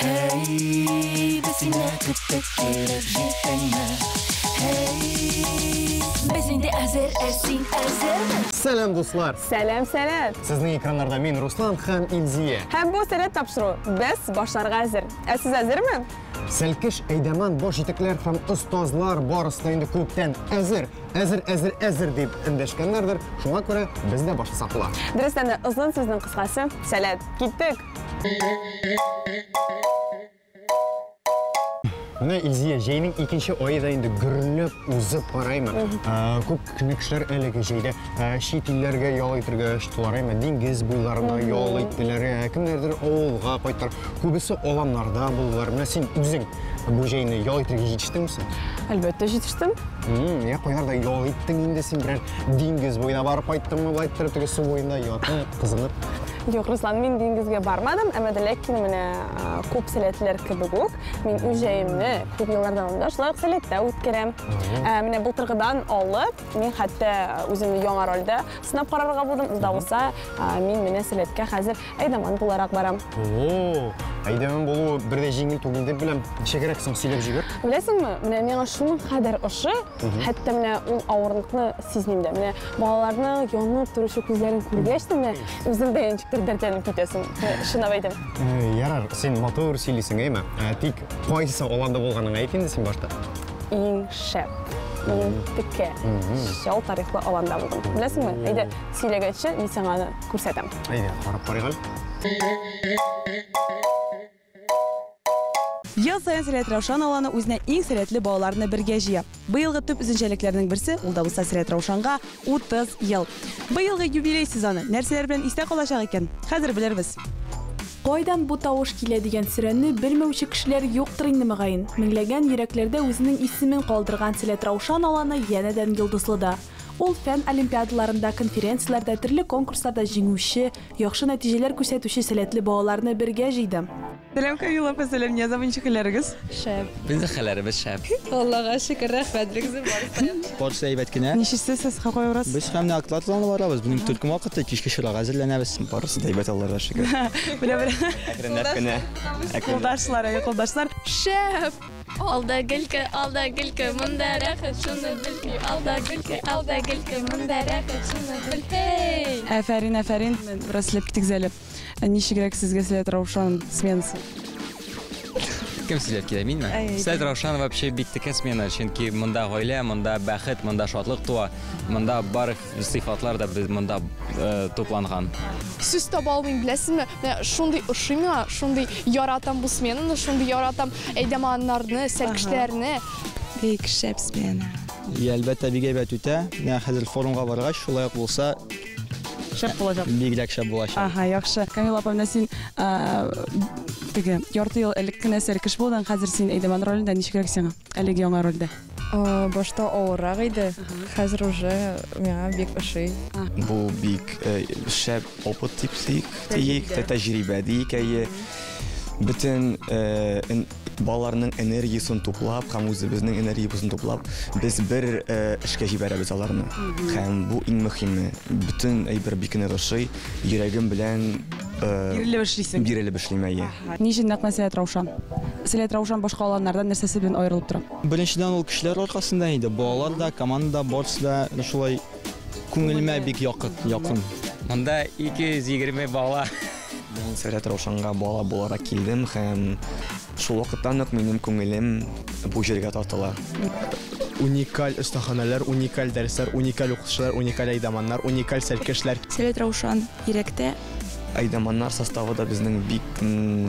Hey, bizimle kıpkırır cidden. Hey, bizimde hazır esin hazır. Selam dostlar. Selam Selat. Sizin ekranlarda men Ruslan hem İlziye. Hem bu Selat tapşırı. Biz başlarga hazır. Siz hazır mı? Selkiş eydaman boş yetekler hem ustazlar barısında indi köpten hazır deyip endeşkenlerdir. Şuna göre biz de başlasatılar. Dürüstten de uzun sözün kıskası. Selat, gittik. Mine İlziye, jeynin ikinci ayı da indi gürünlüp uzıp barayma. Köp künükşler elege jeyde şit illerge yol itirge ştularayma. Dingiz boylarına yol ittiler. Kimlerdir oğulga paytlar. Köbüsü olanlarda buldular. Mine sen üzün bu jeyini yol itirge yetiştin misin? Elbette yetiştim. Ya paylarda yol ittin indi sen birer dingiz boyuna barıp ayttın mı bayttırıp tüge su boyunda yatып kızınıp. Yok Ruslan, men dengizge barmadım, ama lekin mine köp seletler kibiguk. Men üjeyimni köp yıllardan onda şular seletde ötkürem. Mine былтыргыдан alıp, men hatta özümni yaڭa rolda sınap kararga buldum. Unda bolsa, men mine seletke hazır aydaman bularak baram. Aydaman bolu birde jеңил түгел деп bilem. Неше керексің сөйлеп жибер? Bilesizmi? Mine meňa şunun kadar ışı, hatta mine ol ağırlıkны sezimde. Mine balalarning yonib turuşu ko'zlarini ko'rgachdim, mine özüm dayançıktır dertlenip ketesin. Şuna baydım. Yarar, sen motor söyleysin eymi? Tik qayсы olanda bolgaның aytindi sen başta? Iň şep. Iň tike. Şol tarihli olanda buldum. Bilesizmi? Ayda söylegeçi men sana ko'rsatam. Ayda, qarab qaraygal. Yıl sayın Selat Ravşan alanı özüne en selatli bağlarını birge jiya. Bu yılғы tüp üzünçeliklerinin birisi, ol da bulsa Selat Ravşanға 30 yıl. Bu yılғы юбилей сезоны нәрселер белән истә калачак икән? Хәзер белербез. Кайдан бу тавыш килә дигән сөрәнне белмәүче кешеләр юктыр инде мөгаен. Меңләгән йөрәкләрдә үзенең исемен калдырган Selat Ravşan аланы янәдән йолдызлыда. Ул фән олимпиадаларында, конференцияларда, төрле конкурсларда җиңүче, яхшы нәтиҗәләр күрсәтүче сәләтле балаларны бергә җыйды. Selam Kamila, selam. Ne zaman çıkıyorsunuz? Şab. Biz de xələrimiz şab. Allah'a şükür, rəhmətligizin varsa. Borsa eybətkine. Nişisi siz koyuyoruz? Biz hem de aklatlarla varabız. Bunun türkü vakitte kişki şırağı hazırlanabız. Borsa da eybət Allah'a şükür. Bile. Əkrəmlətkine. Yoldaşlar. Şab. Alda gülke, mundarak, şunu bil ki. Alda gülke, mundarak, şunu bil. Hey! Aferin. Biraz silep gittik zəlib. Nişi gerek sizge Selat Ravşan smenası? Kim sizler ki emin mi? Selat Ravşan вообще бик текә смена, чөнки монда гаилә, монда бәхет, монда шатлык туа, монда бар сыйфатлар да biz монда топланган. Сүз таба алмыйм, беләсезме? Шундый ошыйма, шундый яратам бу сменаны, шундый яратам әйдәманнарны, сәлкешләрне. Бик шәп смена. Әлбәттә бик әйбәт үтә. Хәзер форумга баргач, шулай ук булса, Şəp olacaq. Бигрәк шәп булачак. Aha, yaxşı. Kamila apam, sen yarты yıl элек кенә сәркеш булдың, хәзер син әйдәман ролендә ничек сиңа? Әлеге яңа рольдә. Башта авыррак иде. Хәзер уже миңа бик ошый. Бу бик шәп опыт типсик, тәҗрибә дикәе. Bütün балаларның энергиясын туплап, һәм үзебезнең энергиясын туплап, без бер эшкә җибәрәбез аларны. Һәм бу иң мөһиме. Bütün әйбер бик ошый, йөрәгем белән бирелеп эшлим. Ничек нәкъ Selat Равшан? Selat Равшан башка аланнардан нәрсәсе белән аерылып тора? Беренчедән ул кешеләр аркасында иде. Балалар да, команда, борчда шулай күңелемә бик якын. Монда 220 бала. Мин Selat Равшанга бала буларак килдем һәм шул вакыттан ук минем күңелем бу җиргә тартыла. Уникаль остаханәләр, уникаль дәресләр, уникаль укытучылар, уникаль әйдәманнар, уникаль сәлкешләр. Selat Равшан йөрәктә Әйдәманнар составы да безнең бик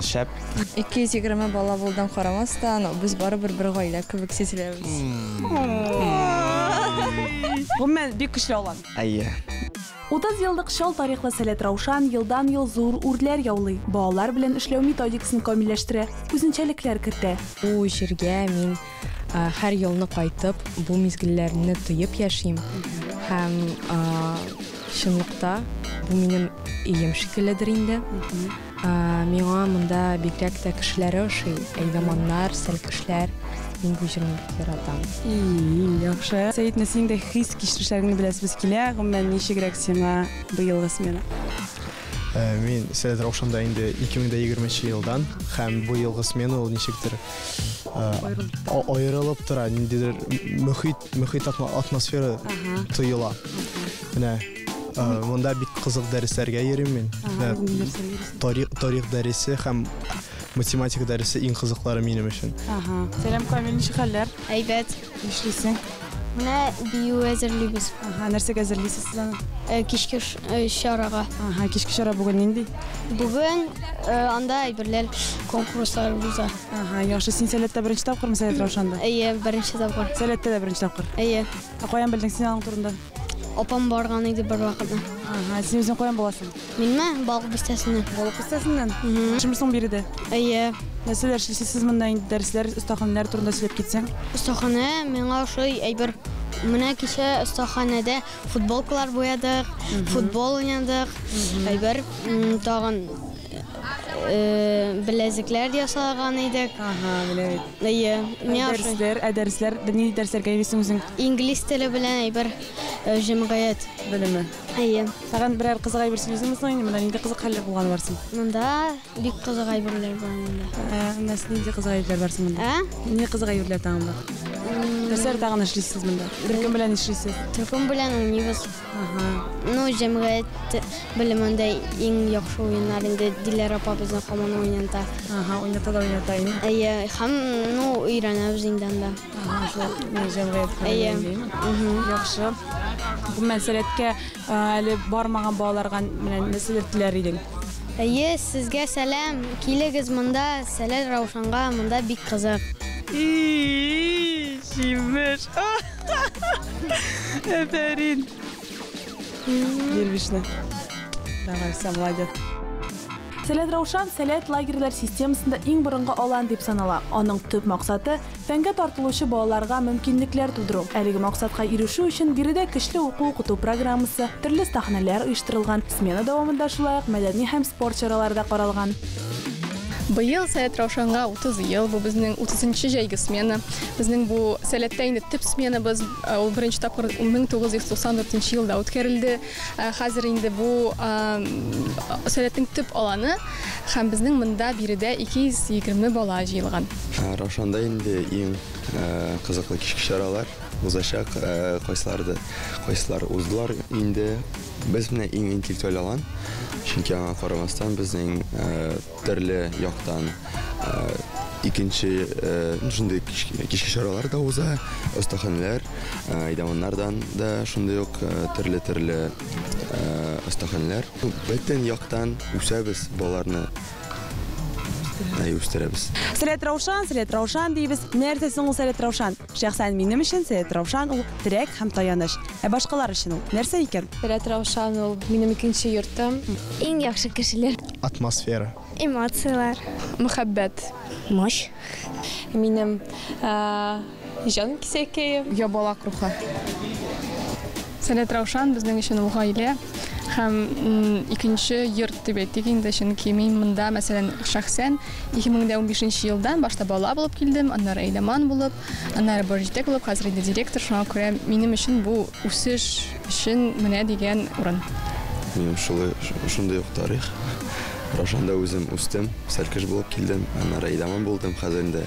шәп. 220 бала булдан карамастан, без барыбер бер гаилә кебек сизеләбез. Гомумән бик көчле алан. Әйе. 30 еллык шал тарихлы Selat Равшан елдан-ел зур үрләр яулый. Балалар белән эшләү методикасын камилләштерә, үзенчәлекләр кертә. Бу җиргә мин һәр елны кайтып, бу мизгелләрне тоеп яшим. Һәм чынлыкта бу минем ием шикелледер инде. Миңа монда бигрәк тә кешеләр ошый, әйдәманнар, сәлкешләр. Мин бу җирне бик яратам. Яхшы. Сәйит, син дә хис кичерешләреңне беләсебез килә. Гомумән ничегрәк сиңа быелгы смена? Мен Сәлет Раушанда инде 2020 елдан һәм бу елгы смена ул ничектер аерылып тора, ниндидер мөхит атмосфера тоела. Менә монда бик кызык дәресләргә йөрим мин. Тарих дәресе һәм математика дәресе иң кызыклары минем өчен. Сәлам Камил, ничек хәлләр? Әйбәт. Нишлисең? Менә бию әзерлибез. Нәрсәгә әзерлисез сез аны? Кичке чарага. Кичке чара бүген нинди? Бүген анда әйберләр конкурслар уза. Яхшы, син Сәләттә беренче тапкырмы Сәләт Раушанда? Әйе, беренче тапкыр. Сәләттә дә беренче тапкыр. Әйе. Каян белдең син аның турында? Апам барган иде бер вакытта. Син үзең каян буласың? Минме? Балык бистәсеннән. Балык бистәсеннән? Шимсең биредә? Әйе. Нәрсәләр эшлисез сез монда инде дәресләр, остаханәләр турында сөйләп китсәң? Остахана миңа шуй әйбер. Менә кичә остаханәдә футболкалар буядык, футбол уйнадык. Әйбер тагын беләзекләр ясаган идек. Белә бит. Әйе. Дәресләр, ни дәресләргә йөрисең үзең? Инглиз теле белән әйбер җәмгыять белеме. Әйе. Тагын берәр кызык әйбер сөйлисеңме соң? Монда нинди кызык хәлләр булган барсың? Монда бик кызык әйберләр бар монда. Нинди кызык әйберләр барсың монда? Ни кызык әйберләр тагын бар? Дәресләр тагын эшлисез монда? Төркем белән эшлисез? Төркем белән уйныйбыз. Ну, җәмгыять белемендә иң яхшы уеннар инде Диләр апа безнең һаман уйната. Уйната инде. Әйе, һәм ну өйрәнәбез инде анда. Җәмгыять. Әйе. Яхшы. Бу мәсьәләткә әле бармаган балаларга менә нәрсә теләр идең? Әйе, сезгә сәлам. Килегез монда, Сәләт Раушанга, монда бик кызык. Шимеш. Әфәрин. Дервишне. Давай, сам молодец. Сәләт Раушан сәләт лагерьләр системасында иң борынгы алан дип санала. Аның төп максаты фәнгә тартылучы балаларга мөмкинлекләр тудыру. Әлеге максатка ирешү өчен биредә көчле уку программасы, төрле сәхнәләр оештырылган. Смена дәвамында шулай ук мәдәни һәм спорт чаралары да каралган. Быел Сәләт Раушанга 30 ел, бу безнең 30-нчы җәйге смена. Безнең бу Сәләттә инде төп сменабыз ул беренче тапкыр 1994 елда үткәрелде. Хәзер инде бу Сәләттең төп аланы һәм безнең монда биредә 220 бала җыелган. Раушанда инде иң кызыклы кичке чаралар узачак, кайсылар уздылар инде. Без менә иң интеллектуаль алан. Чөнки аңа карамастан безнең төрле яктан икенче шундый кичке чаралар да уза, остаханәләр, айдаманнардан да шундый ук төрле остаханәләр. Бөтен яктан үсәбез балаларны. Үстерәбез. Сәләт Раушан дибез. Нәрсә соң ул Сәләт Раушан? Шәхсән минем өчен Сәләт Раушан ул терәк һәм таяныч. Башкалар өчен ул нәрсә икән? Сәләт Раушан ул минем икенче йортым. Иң яхшы кешеләр. Атмосфера. Эмоциялар. Мөхәббәт. Мош. Минем җан кисәкәе. Ябалак рухы. Сәләт Раушан безнең өчен ул гаилә. Һәм икенче йорт дип әйтик инде, чөнки мин монда мәсәлән шәхсән 2015 елдан башта бала булып килдем, аннары әйләман булып, аннары борҗитек булып, хәзер инде директор. Шуңа күрә минем өчен бу үсеш өчен менә дигән урын. Минем шундый ук тарих. Раушанда үзем үстем, сәлкеш булып килдем, аннары әйләман булдым, хәзер инде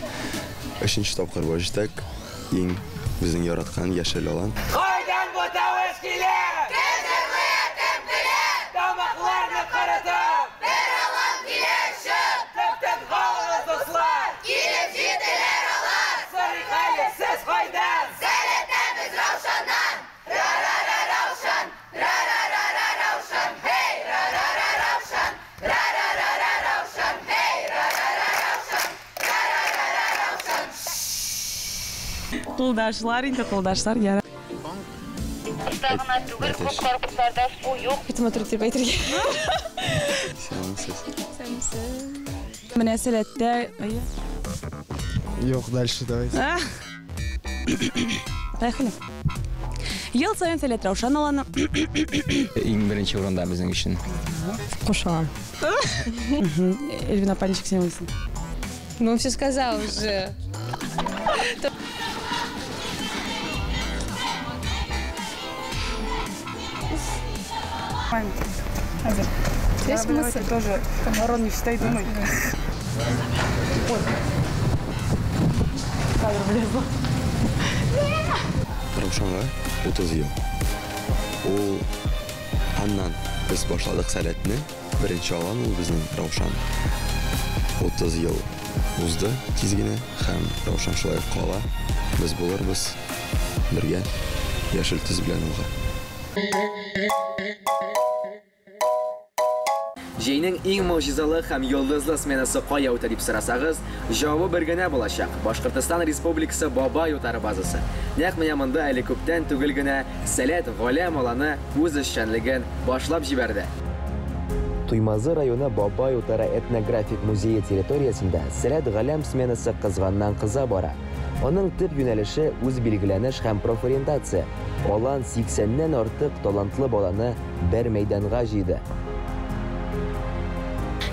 3нче тапкыр борҗитек. Иң безнең яраткан яшел алан. Кайдан бу тавыш килә? Кулдашлар инде, кулдашлар яра. Остагына түгел, күп корпусларда су юк. Битмә дип әйтергә. Менә Сәләттә, Юк, дальше давай. Поехали. Ел сайын Сәләт Раушан аланы Иң беренче урында безнең өчен. Кушалам. Эльвина Панчик сен уйсын. Ну, все сказал уже. Здесь мысль тоже. Ворон не встает, думай. Раушанға 30 ел. Ол аннан біз башладық сәлетіні. Бірінші алан ол біздің Раушан. 30 ел ұзды тезгені, һәм Раушан шулай қала. Біз боларбыз бірге яшыл тіз білән олға. Жейнең иң могҗизалы һәм йолдызлы сменасы кая үтә дип сорасагыз, җавабы бер генә булачак. Башкортстан Республикасы Бабай утары базасы. Нәкъ менә монда әле күптән түгел генә Сәләт Галәм аланы үз эшчәнлеген башлап җибәрде. Туймазы районы Бабай утары этнографик музее территориясында Сәләт Галәм сменасы кызганнан-кыза бара. Аның төп юнәлеше үз билгеләнеш һәм профориентация. Алан 80-нән артык талантлы баланы бер мәйданга җыйды.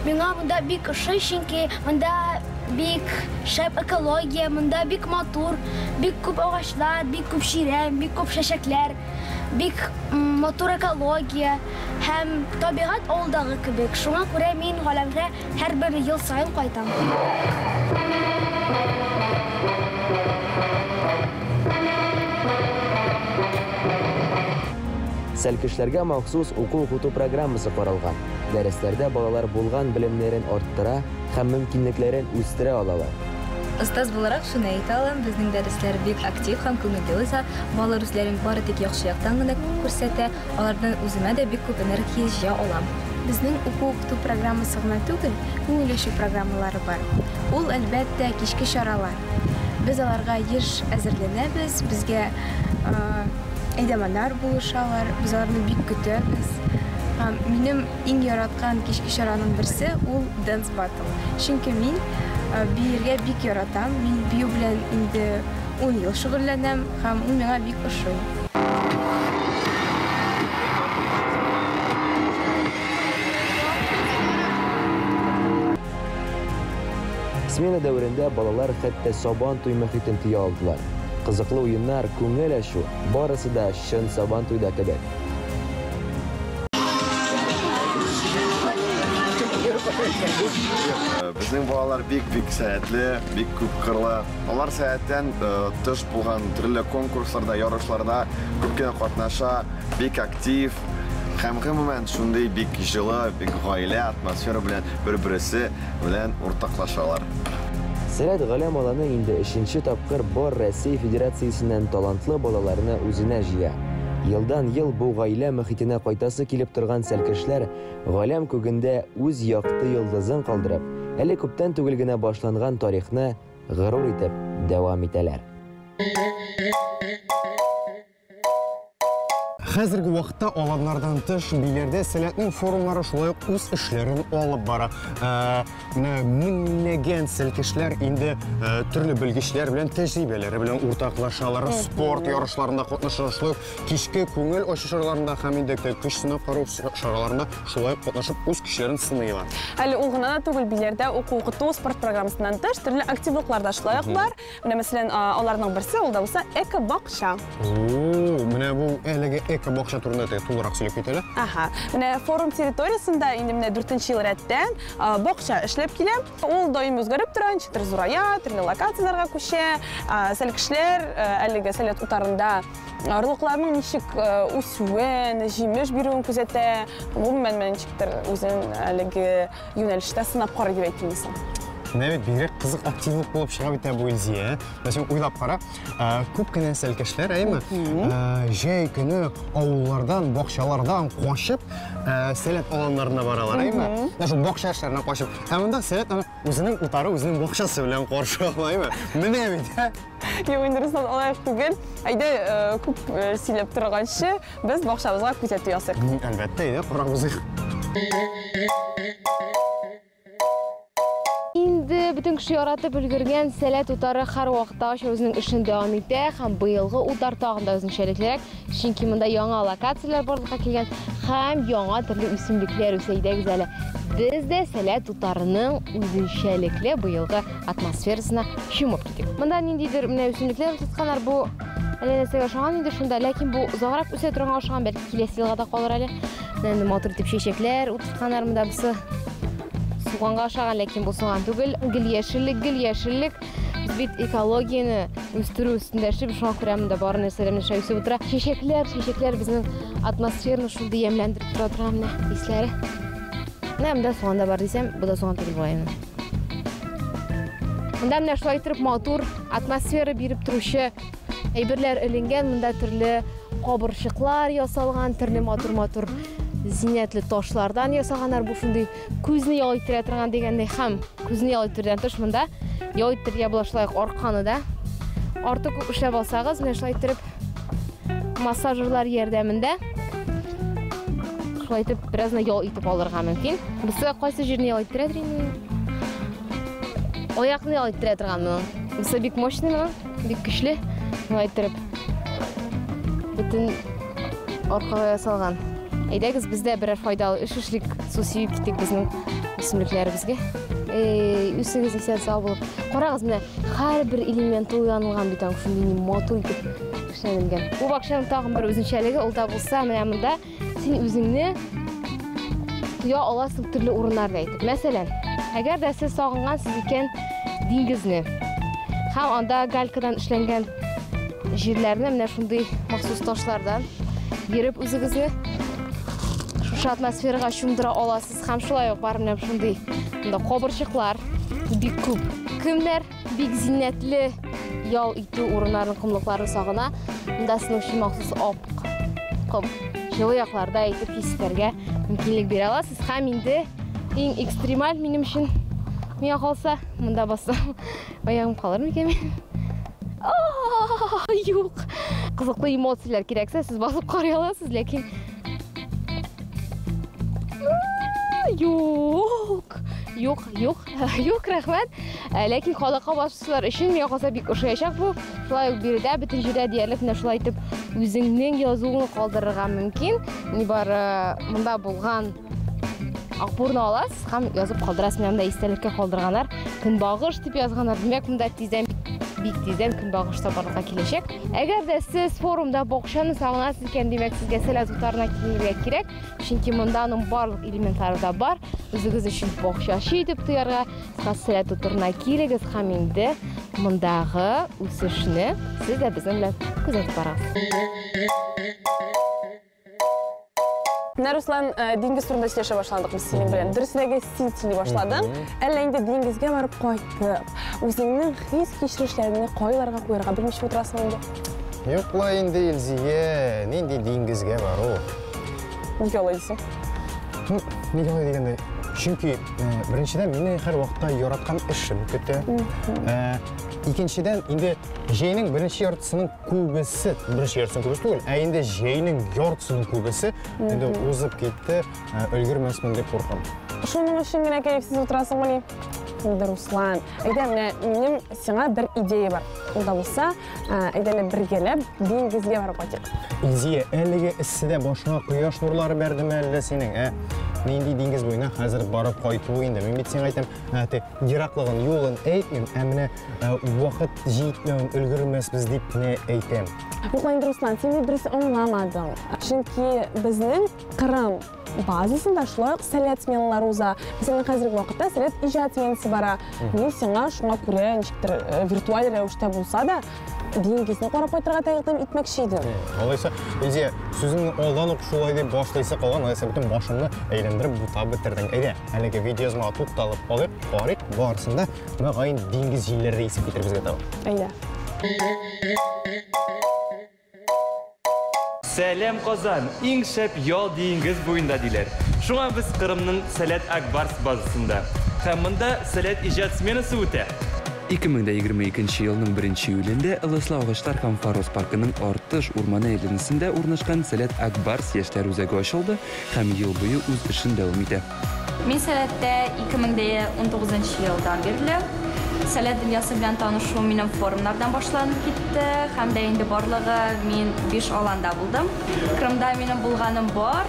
Миңа монда бик ошый, чөнки монда бик шәп экология, монда бик матур, бик күп агачлар, бик күп ширәм, бик күп чәчәкләр, бик матур экология һәм табигать авылдагы кебек. Шуңа күрә мин галәмгә һәрбер ел сайын кайтам. Сәлкешләргә махсус уку-укыту программасы каралган. Дәресләрдә балалар булган белемнәрен арттыра һәм мөмкинлекләрен үстерә алалар. Остаз буларак шуны әйтә алам, безнең дәресләр бик актив һәм күңелле үсә. Балалар үзләрен бары тик яхшы яктан гына күрсәтә, алардан үземә дә бик күп энергия җыя алам. Безнең уку-укыту программасы гына түгел, күңелләшү программалары бар. Ул әлбәттә кичке чаралар. Без аларга еш әзерләнәбез, безгә әйдәмәләр булышалар, біз аларны бик көтәбез. Минем иң яраткан кичке чараның берсе ул dance battle. Чөнки мин биергә бик яратам. Мин бию белән инде 10 ел шөгыльләнәм һәм ул миңа бик ошый. Смена дәверендә балалар хәтта сабан туй мөхитен тыя алдылар. Кызыклы уеннар, күңел ачу, барысы да чын сабан туйда кебек. Безнең балалар бик сәятле, бик күп кырлы. Алар сәяттән тыш булган төрле конкурсларда, ярышларда күп кенә катнаша, бик актив. Һәм гомумән шундый бик җылы, бик гаилә атмосфера белән бер-берсе белән уртаклашалар. Сәләт Галәм аланы инде 3нче тапкыр бар Россия Федерациясеннән талантлы балаларны үзенә җыя. Елдан-ел бу гаилә мөхитенә кайтасы килеп торган сәлкешләр Галәм күгендә үз якты йолдызын калдырып, әле күптән түгел генә башланган тарихны горур итеп дәвам итәләр. Хәзерге вакытта аланнардан тыш биләрдә Сәләтнең форумнары шулай ук үз эшләрен алып бара. Менә меңләгән сәлкешләр инде төрле белгечләр белән тәҗрибәләре белән уртаклашалар, спорт ярышларында катнашалар, кичке күңел ачу чараларында һәм инде көч сынап карау чараларында шулай катнашып үз көчләрен сыныйлар. Әле ул гына түгел биләрдә уку-укыту спорт программасыннан тыш төрле активлыклар да шулай ук бар. Менә мәсәлән, аларның берсе ул да булса эко-бакча. Менә бу әлеге бакча турында тулырак сөйләп китәләр. Менә форум территориясендә инде менә 4нче ел рәттән бакча эшләп килә. Ул даим үзгәреп тора, ничектер зурая, төрле локацияларга күчә. Сәлкешләр әлеге Сәләт утарында орлыкларның ничек үсүен, җимеш бирүен күзәтә. Гомумән ничектер үзен әлеге юнәлештә сынап карый дип әйтмисең. Нәвет бигрәк кызык активлык булып чыга бит бу Илзия. Мәсәлән, уйлап кара, күп кенә сәлкешләр, әйме, җәй көне авыллардан, бакчалардан качып, Сәләт аланнарына баралар, әйме. Шул бакча эшләренә качып. Һәм монда Сәләт үзенең утары, үзенең бакчасы белән каршы ала, әйме. Менә бит. Юк, инде Руслан алай түгел. Әйдә, күп сөйләп торганчы, без бакчабызга күзәтү ясыйк. Әлбәттә, әйдә, карагызык. Инде бүтән кеше яратып өлгергән Сәләт утары һәр вакытта үзенең эшен дәвам итә һәм быелгы утар тагында үзенчәлекләр, чөнки монда яңа локацияләр барлыкка килгән һәм яңа төрле үсемлекләр үсә идегез әле. Без дә Сәләт утарының үзенчәлекле быелгы атмосферасына чумып киттек. Монда ниндидер менә үсемлекләр тотканнар бу әле нәрсәгә ошаган инде шунда, ләкин бу озаграк үсә торган ошаган, бәлки киләсе елга да калыр әле. Енді матур итеп чәчәкләр утыртканнар монда бусы. Суганга ашаган, ләкин бу суган түгел. Гел яшеллек. Biz bit ekologiyani үстерү үстендә эшләп, шуңа күрә монда бар нәрсәләрне шәүсеп утыра. Чәчәкләр безнең атмосфераны шундый ямьләндереп тора торган хисләре. Менә монда суган да бар дисәм, бу да суган түгел була. Монда менә шулай итеп матур атмосфера биреп торучы әйберләр эленгән, монда төрле кабырчыклар ясалган, төрле матур зиннәтле ташлардан ясаганнар. Бу шундый күзне ялайтыра торган дигәндәй һәм күзне ялайтырдан тыш монда ялайтырга булашлык арканы да. Арты күп эшләп алсагыз, менә шулай итеп массажерлар ярдәмендә шулай итеп беразны ял итеп алырга мөмкин. Бусы кайсы җирне ялайтыра инде? Аякны ялайтыра торганмы? Бусы бик мощный, бик көчле. Шулай итеп бөтен аркага ясалган. Әйдәгез бездә берәр файдалы эш эшлик, су сүйеп китик безнең үсемлекләребезгә. Үсегез исән сау булып. Карагыз, менә һәрбер элемент уянылган бит аң шундый матур итеп эшләнгән. Бу бакчаның тагын бер үзенчәлеге ул да булса, менә монда син үзеңне туя аласың төрле урыннарда итеп. Мәсәлән, әгәр дә сез сагынгансыз икән диңгезне һәм анда галькадан эшләнгән җирләрне менә шундый махсус ташлардан йөреп үзегезне шушы атмосферага чумдыра аласыз һәм шулай ук бар менә шундый монда кабырчыклар бик күп. Кемнәр бик зиннәтле ял итү урыннарын, кымлыкларын сагына, монда сезнең өчен махсус ком җылы якларда итеп хисләргә мөмкинлек бирә аласыз. Һәм инде иң экстремаль минем өчен миңа калса, монда бассам аягым калыр микән? Юк. Кызыклы эмоциялар кирәксә, сез басып карый аласыз, ләкин Юк, рәхмәт. Ләкин халыкка басучылар өчен миңа калса бик ошаячак бу. Шулай ук биредә бөтен җирдә диярлек менә шулай итеп үзеңнең язуыңны калдырырга мөмкин. Ни бар монда булган акбурны аласыз һәм язып калдырасыз. Менә монда истәлеккә калдырганнар. Көнбагыш дип язганнар. Димәк, монда бик тиздән көнбагыш табарга киләчәк. Әгәр дә сез форумда бакчаны сагынасыз икән, димәк, сезгә сәләт утарына килергә кирәк. Чөнки монданың барлык элементлары да бар. Үзегез өчен бакчачы итеп тоярга, сәләт утарына килегез һәм инде мондагы үсешне сез дә безнең белән күзәтеп барасыз. Руслан, диңгез турында сөйләшә башладык без синең белән. Дөресрәге син сөйли башладың. Әллә инде диңгезгә барып кайтып, үзеңнең хис кичерешләреңне кайларга куярга белмичә утырасың инде? Юкла инде Илзия, нинди диңгезгә бару? Нигә алай дисең? Нигә алай дигәндә, чөнки беренчедән мине һәр вакытта яраткан эшем көтә. Икенчедән, инде җәйнең беренче яртысының күбесе, беренче яртысының күбесе түгел, ә инде җәйнең яртысының күбесе инде узып китте, өлгермәсмен дип куркам. Шуның өчен генә кәефсез утырасыңмы? Инде Руслан, әйдә, менә минем сиңа бер идея бар. Ул да булса, әйдә бергәләп диңгезгә барып кайтыйк. Илзия, әлеге эсседә башыңа кояш нурлары бәрдеме әллә синең, Нинди диңгез буена хәзер барып кайту инде. Мин бит сиңа әйтәм, ераклыгын, юлын әйтмим, ә менә вакыт җитмәвен өлгермәсбез дип кенә әйтәм. Юкла, Руслан, син берсе аңламадың. Чөнки безнең Кырым базасында шулай ук сәләт сменалары уза. Безнең хәзерге вакытта сәләт иҗат сменасы бара. Мин сиңа шуңа күрә ничектер виртуаль рәвештә булса да диңгезне карап кайтырга тәкъдим итмәкче идем. Алайса, Илзия, сүзеңне алдан ук шулай дип башлайсы калган, алайса бөтен башымны әйләндереп бутап бетердең. Әйдә, әлеге видеозга тукталып алып, карыйк, барысында мөгаен диңгез җилләре исеп китер безгә таба. Әйдә. Сәлам Казан, иң шәп ял диңгез буенда диләр. Шуңа без Кырымның Сәләт Акбарс базасында. Һәм монда сәләт иҗат сменасы үтә. 2022 елның 1 июлендә Ылыслау агачлар һәм Фарос паркының Артыш урманы әйләнәсендә урнашкан Сәләт Акбарс яшьләр үзәге ачылды һәм ел буе үз эшен дәвам итә. Мин Сәләттә 2019 елдан бирле Сәләт дөньясы белән танышу минем форумнардан башланып китте һәм дә инде барлыгы мин 5 аланда булдым. Кырымда минем булганым бар,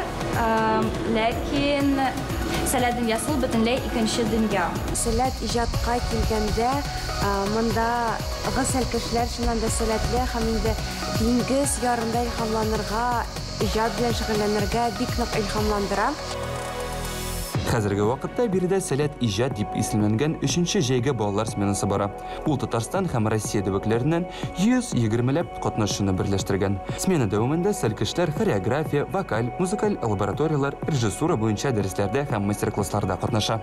ләкин Сәләт дөньясы бөтенләй икенче дөнья. Сәләт иҗатка килгәндә монда гасәл кешеләр шуннан да сәләтле һәм инде диңгез ярында илһамланырга ижад белән шөгыльләнергә бик нык илһамландыра. Хәзерге вакытта биредә сәләт иҗат дип исемләнгән 3нче җәйге балалар сменасы бара. Ул Татарстан һәм Россия төбәкләреннән 120ләп катнашучыны берләштергән. Смена дәвамында сәлкешләр хореография, вокаль, музыкаль лабораториялар, режиссура буенча дәресләрдә һәм мастер-классларда катнаша.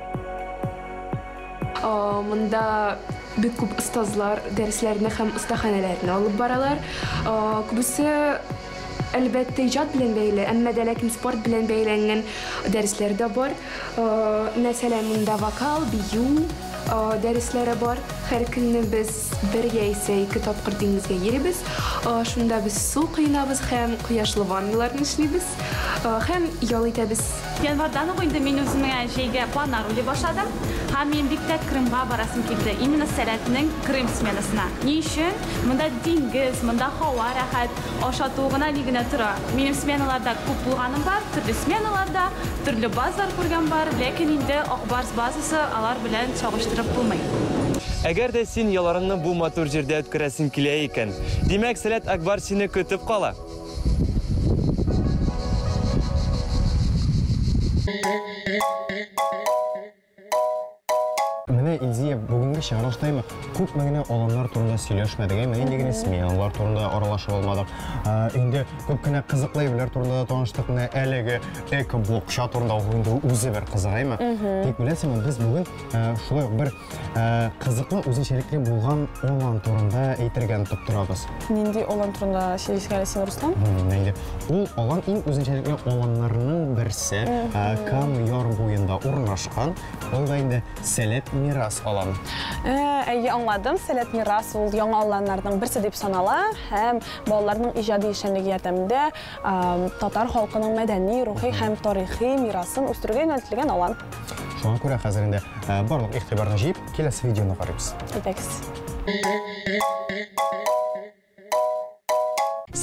Монда бик күп остазлар дәресләрне һәм остаханәләрне алып баралар. Күбесе әлбәттә иҗат белән бәйле, әмма дә ләкин спорт белән бәйләнгән дәресләр дә бар. Мәсәлән, монда вокал, бию дәресләре бар. Һәр көнне без бер яисә 2 тапкыр диңгезгә йөрибез. Шунда без су кыйнабыз һәм кояшлы ванналарны эшлибез. Һәм ял итәбез. Январдан ук инде мин үземнең җәйгә планнар уйлый башладым. Һәм мин бик тә Крымга барасым килде. Именно сәләтнең Крым сменасына. Ни өчен? Монда диңгез, монда һава рәхәт, ашату гына ни генә тора. Минем сменаларда күп булганым бар, төрле сменаларда, төрле базалар күргән бар, ләкин инде Акбарс базасы алар белән чагыштырып булмый. Әгәр дә син яларыңны бу матур җирдә үткәрәсең килә икән, димәк Сәләт Акбарс сине көтеп кала. Менә Илзия бүгенге чыгарылыштаймы күп мәгънә аланнар турында сөйләшмәдек, менә инде сменалар турында аралашып алмадык. Инде күп кенә кызыклы әйберләр турында таныштык, менә әлеге эко-блокча турында инде үзе бер кызыгаймы. Тик беләсеңме, без бүген шулай бер кызыклы үзенчәлекле булган алан турында әйтергә тотып торабыз. Нинди алан турында сөйләшкән син, Рустам? Инде ул алан иң үзенчәлекле аланнарның берсе, Кам яр буенда урнашкан. Ул да инде Сәләт мирас алан. Әйе, аңладым. Сәләт мирас ул яңа аланнарның берсе дип санала һәм балаларның иҗади эшчәнлеге ярдәмендә татар халкының мәдәни, рухи һәм тарихи мирасын үстерүгә юнәлтелгән алан. Шуңа күрә хәзер инде барлык игътибарны җыеп, киләсе видеоны карыйбыз.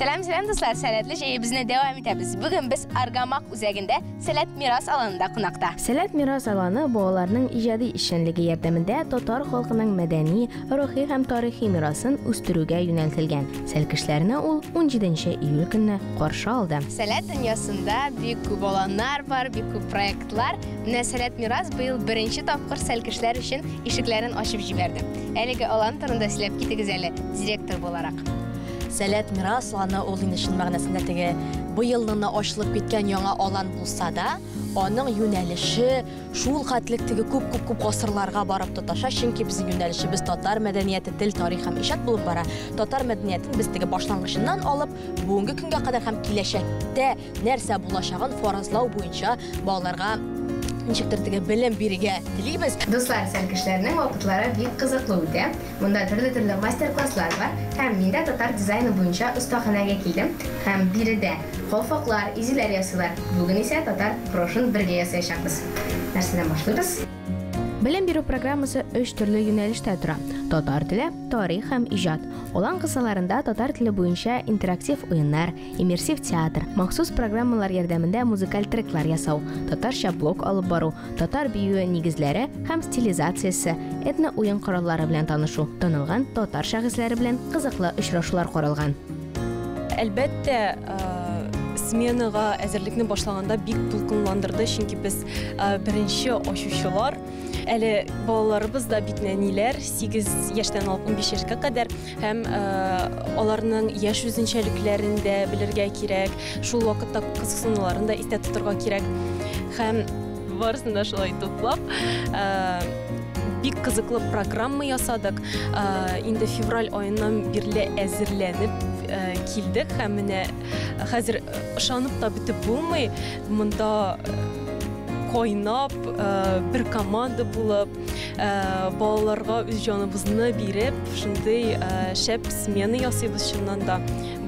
Сәлам дуслар, сәләтле җәйебезне дәвам итәбез. Бүген без Аргамак үзәгендә Сәләт мирас аланында кунакта. Сәләт мирас аланы балаларның иҗади эшчәнлеге ярдәмендә татар халкының мәдәни, рухи һәм тарихи мирасын үстерүгә юнәлтелгән. Сәлкешләрне ул 17 июль көнне каршы алды. Сәләт дөньясында бик күп аланнар бар, бик күп проектлар. Менә Сәләт мирас быел беренче тапкыр сәлкешләр өчен ишекләрен ачып җибәрде. Әлеге алан турында сөйләп китегез әле, директор буларак. Сәләт мирас аланы ул инде шул мәгънәсендә теге быелны ачылып киткән яңа алан булса да, аның юнәлеше шул хәтлек теге күп гасырларга барып тоташа, чөнки безнең юнәлешебез татар мәдәнияте, тел, тарих һәм иҗат булып бара. Татар мәдәниятен без теге башлангычыннан алып, бүгенге көнгә кадәр һәм киләчәктә нәрсә булачагын фаразлау буенча балаларга ничектер теге белем бирергә телибез. Дуслар, сәлкешләрнең вакытлары бик кызыклы үтә. Монда төрле мастер-класслар бар. Һәм мин дә татар дизайны буенча остаханәгә килдем. Һәм биредә калфаклар, изиләр ясыйлар. Бүген исә татар брошын бергә ясаячакбыз. Нәрсәдән башлыйбыз? Белем бирү программасы 3 төрле юнәлештә тора. Татар теле, тарих һәм иҗат. Алан кысаларында татар теле буенча интерактив уеннар, иммерсив театр, махсус программалар ярдәмендә музыкаль треклар ясау, татарча блог алып бару, татар биюе нигезләре һәм стилизациясе, этно уен кораллары белән танышу, танылган татар шәхесләре белән кызыклы очрашулар каралган. Әлбәттә, сменага әзерлекне башлаганда бик дулкынландырды, чөнки без беренче ачучылар. Әле балаларыбыз да бит нәниләр 8 яшьтән алып 15 яшькә кадәр һәм аларның яшь үзенчәлекләрен дә белергә кирәк, шул вакытта кызыксынуларын да истә тотырга кирәк. Һәм барысын да шулай туплап бик кызыклы программа ясадык. Инде февраль аеннан бирле әзерләнеп килдек һәм менә хәзер ышанып та битеп булмый, монда кайнап, бер команда булып, балаларга үз җаныбызны биреп, шундый шәп смена ясыйбыз чыннан да.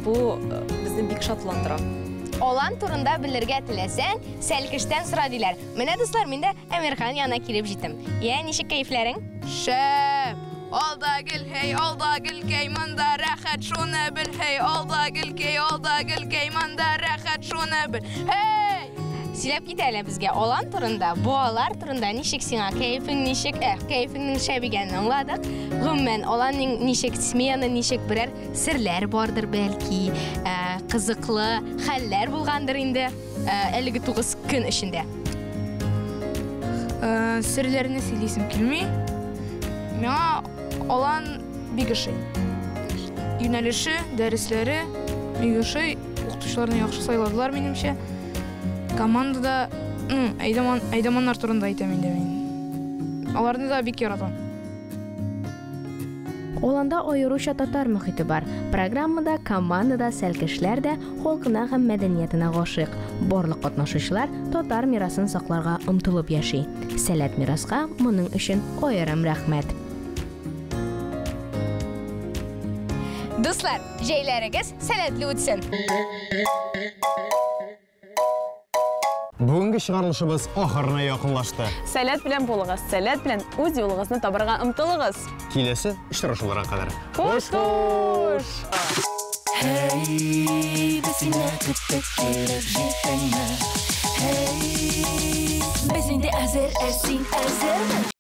Бу безне бик шатландыра. Алан турында белергә теләсәң, сәлкештән сора диләр. Менә дуслар, мин дә Әмирхан янына килеп җиттем. Ничек кәефләрең? Шәп! Алда гел, хей, алда гел, кәйманда рәхәт шуны бел, хей, алда гел, кәй, манда рәхәт шуны бел. Хей! сөйләп кит әле безгә алан турында, балалар турында ничек сиңа кайфың ничек, кайфыңның шәп икәнен аңладык. Гомумән, аларның ничек смена, ничек берәр серләр бардыр бәлки, кызыклы хәлләр булгандыр инде әлеге 9 көн эчендә. Серләрне сөйлисем килми. Миңа алан бик ошый. Юнәлеше, дәресләре бик ошый. Укытучыларны яхшы сайладылар минемчә. Командада әйдәманнар турында әйтәм инде мин. Аларны да бик яратам. Оланда аеруча татар мөхите бар. Программада командада сәлкешләр дә халкына һәм мәдәниятенә гашыйк. Барлык катнашучылар татар мирасын сакларга омтылып яши. Сәләт мираска моның өчен аерым рәхмәт. Дуслар, җәйләрегез сәләтле үтсен. Бүгенге чыгарылышыбыз ахырына якынлашты. Сәләт белән булыгыз, сәләт белән үз юлыгызны табарга омтылыгыз. Киләсе очрашуларга кадәр. Хуш! Hey, vecina, que te quiero житеңме? Hey, без инде әзер, әсин әзерме?